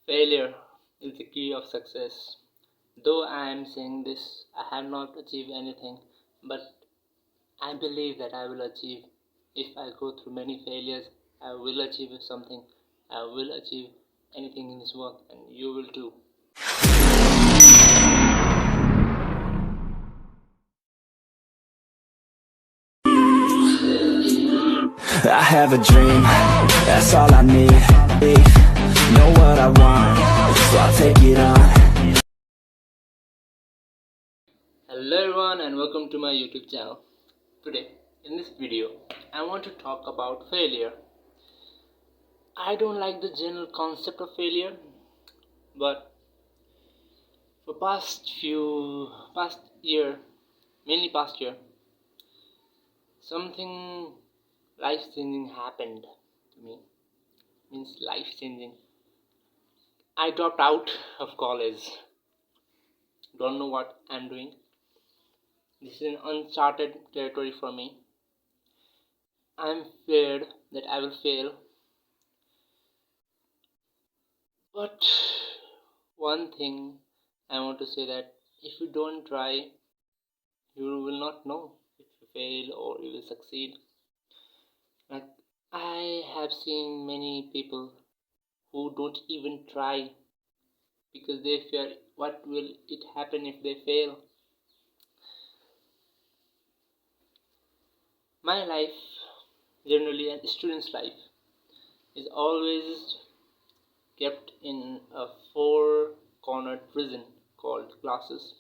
Failure is the key of success. Though I am saying this, I have not achieved anything, but I believe that I will achieve. If I go through many failures, I will achieve something. I will achieve anything in this world, and you will too. I have a dream, that's all I need. Know what I want, so I'll take it on. Hello everyone and welcome to my YouTube channel. Today, in this video, I want to talk about failure. I don't like the general concept of failure, but for past year, mainly past year, something life-changing happened to me. Means life-changing. I dropped out of college. Don't know what I'm doing. This is an uncharted territory for me. I'm feared that I will fail. But one thing I want to say that if you don't try, you will not know if you fail or you will succeed. Like I have seen many people who don't even try because they fear what will it happen if they fail. My life, generally a student's life, is always kept in a four-cornered prison called classes.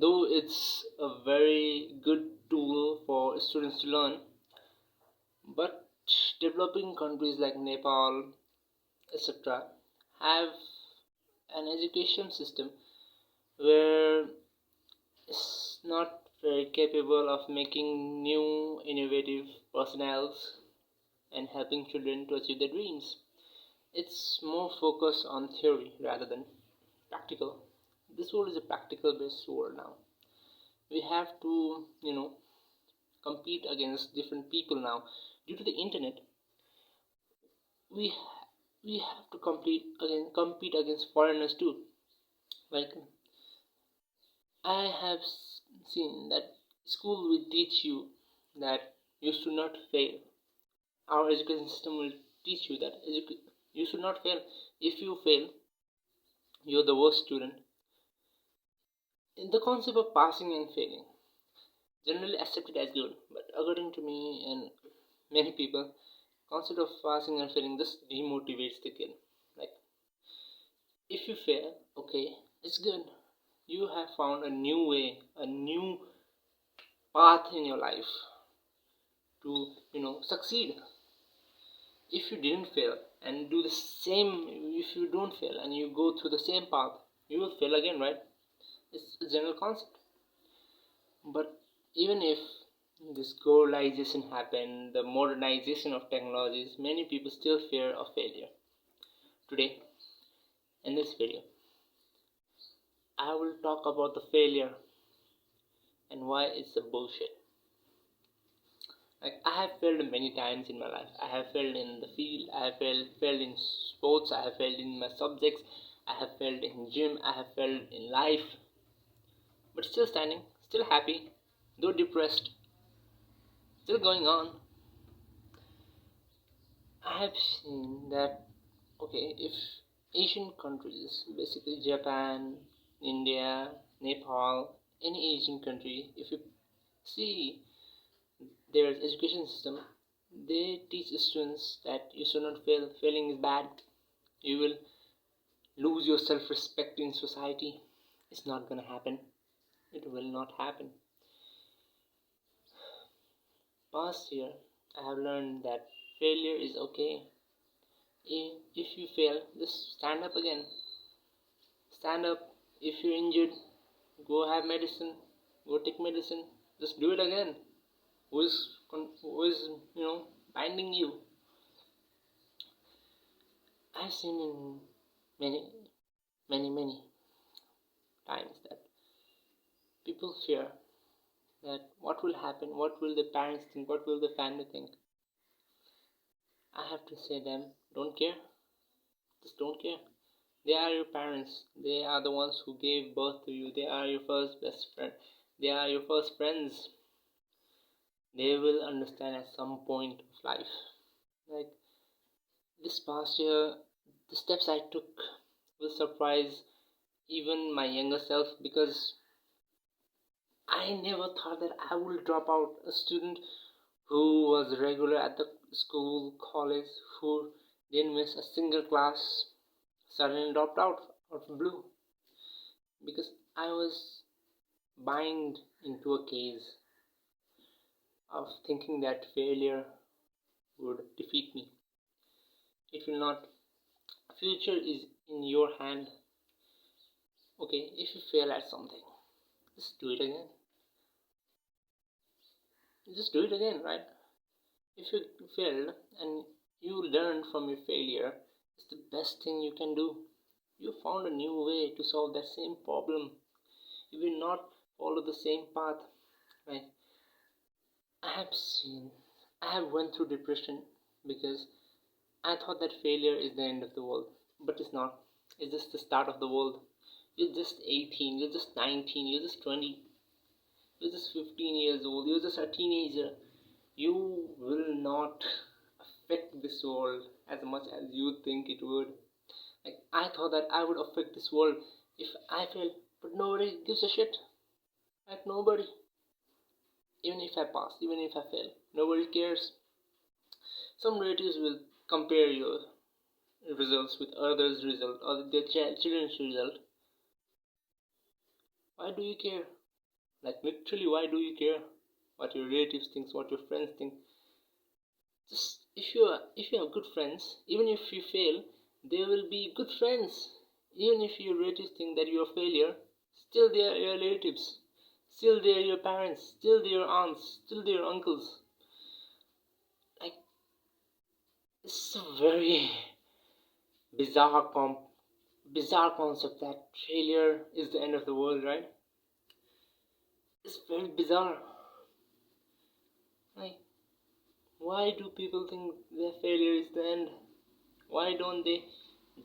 Though it's a very good tool for students to learn, but developing countries like Nepal, etc., have an education system where it's not very capable of making new innovative personnels and helping children to achieve their dreams. It's more focused on theory rather than practical. This world is a practical based world now. We have to, compete against different people now. Due to the internet, we we have to compete against foreigners too. Like I have seen that school will teach you that you should not fail. Our education system will teach you that you should not fail. If you fail, you're the worst student. In the concept of passing and failing, generally accepted as good, but according to me and many people, concept of passing and failing just demotivates the kid. Like if you fail, okay, it's good. You have found a new way, a new path in your life to succeed. If you didn't fail and do the same, if you don't fail and you go through the same path, you will fail again, right? It's a general concept. But even if this globalization happened, the modernization of technologies, many people still fear of failure. Today, in this video, I will talk about the failure and why it's a bullshit. Like I have failed many times in my life. I have failed in the field, I have failed in sports, I have failed in my subjects, I have failed in gym, I have failed in life. But still standing, still happy, though depressed, still going on. I have seen that okay, if Asian countries, basically Japan, India, Nepal, any Asian country, if you see their education system, they teach students that you should not fail. Failing is bad. You will lose your self-respect in society. It's not gonna happen. It will not happen. Past year, I have learned that failure is okay. If you fail, just stand up again. Stand up. If you're injured, go have medicine. Go take medicine. Just do it again. Who is binding you? I've seen in many times that people fear that what will happen, what will the parents think, what will the family think. I have to say them, don't care, just don't care. They are your parents. They are the ones who gave birth to you. They are your first best friend. They are your first friends. They will understand at some point of life. Like this past year, the steps I took will surprise even my younger self, because I never thought that I would drop out. A student who was regular at the school, college, who didn't miss a single class, suddenly dropped out of blue, because I was bind into a case of thinking that failure would defeat me. It will not. Future is in your hand. Okay, if you fail at something, just do it again. Just do it again, right? If you failed and you learned from your failure, it's the best thing you can do. You found a new way to solve that same problem. You will not follow the same path. Right? I have went through depression because I thought that failure is the end of the world, but it's not. It's just the start of the world. You're just 18, you're just 19, you're just 20, you're just 15 years old, you're just a teenager. You will not affect this world as much as you think it would. Like, I thought that I would affect this world if I fail, but nobody gives a shit. Like, nobody. Even if I pass, even if I fail, nobody cares. Some relatives will compare your results with others' result or their children's result. Why do you care? Like, literally, why do you care what your relatives think, what your friends think? Just if you have good friends, even if you fail, they will be good friends. Even if your relatives think that you're a failure, still they are your relatives. Still they are your parents. Still they are your aunts. Still they are your uncles. Like, it's a very bizarre bizarre concept that failure is the end of the world, right? It's very bizarre. Like, why do people think their failure is the end? Why don't they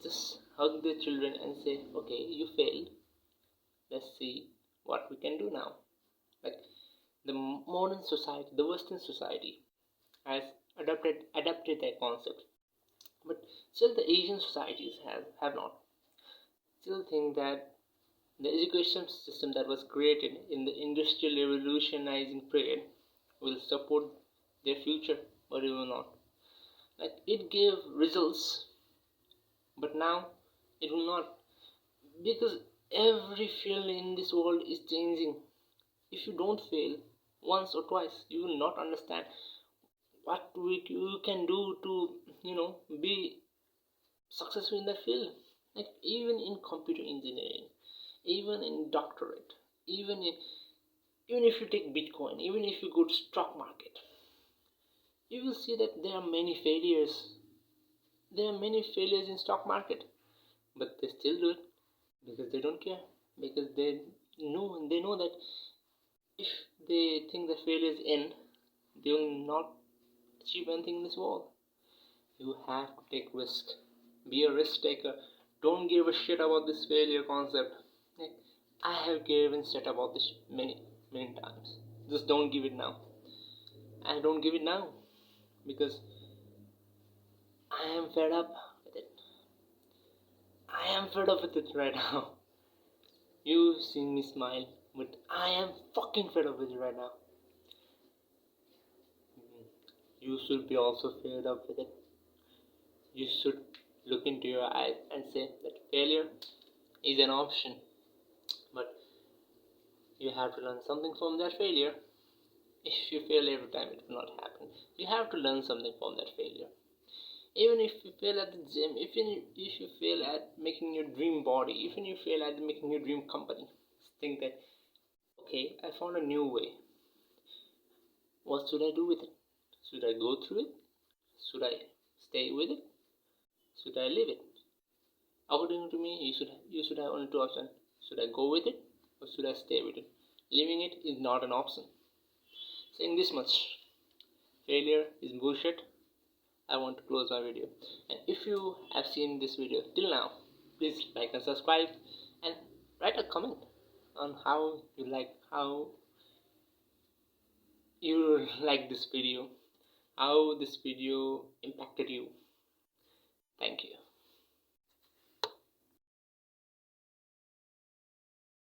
just hug their children and say, okay, you failed. Let's see what we can do now. Like, the modern society, the Western society, has adapted that concept, but still the Asian societies have not. Still think that the education system that was created in the industrial revolutionizing period will support their future, but it will not. Like, it gave results, but now it will not, because every field in this world is changing. If you don't fail once or twice, you will not understand what you can do to be successful in that field. Like, even in computer engineering, even in doctorate, even in even if you take Bitcoin, even if you go to stock market, you will see that there are many failures. There are many failures in stock market, but they still do it because they don't care, because they know that if they think the failures end, they will not achieve anything in this world. You have to take risk. Be a risk taker. Don't give a shit about this failure concept. Like, I have given shit about this many times. Just don't give it now. I don't give it now because I am fed up with it. I am fed up with it right now. You see me smile, but I am fucking fed up with it right now. You should be also fed up with it. You should look into your eyes and say that failure is an option, but you have to learn something from that failure. If you fail every time, it will not happen. You have to learn something from that failure. Even if you fail at the gym, if you fail at making your dream body, even if you fail at making your dream company, think that, okay, I found a new way. What should I do with it? Should I go through it? Should I stay with it? Should I leave it? According to me, you should have only two options. Should I go with it or should I stay with it? Leaving it is not an option. Saying this much, failure is bullshit. I want to close my video. And if you have seen this video till now, please like and subscribe, and write a comment on how you like this video, how this video impacted you. Thank you.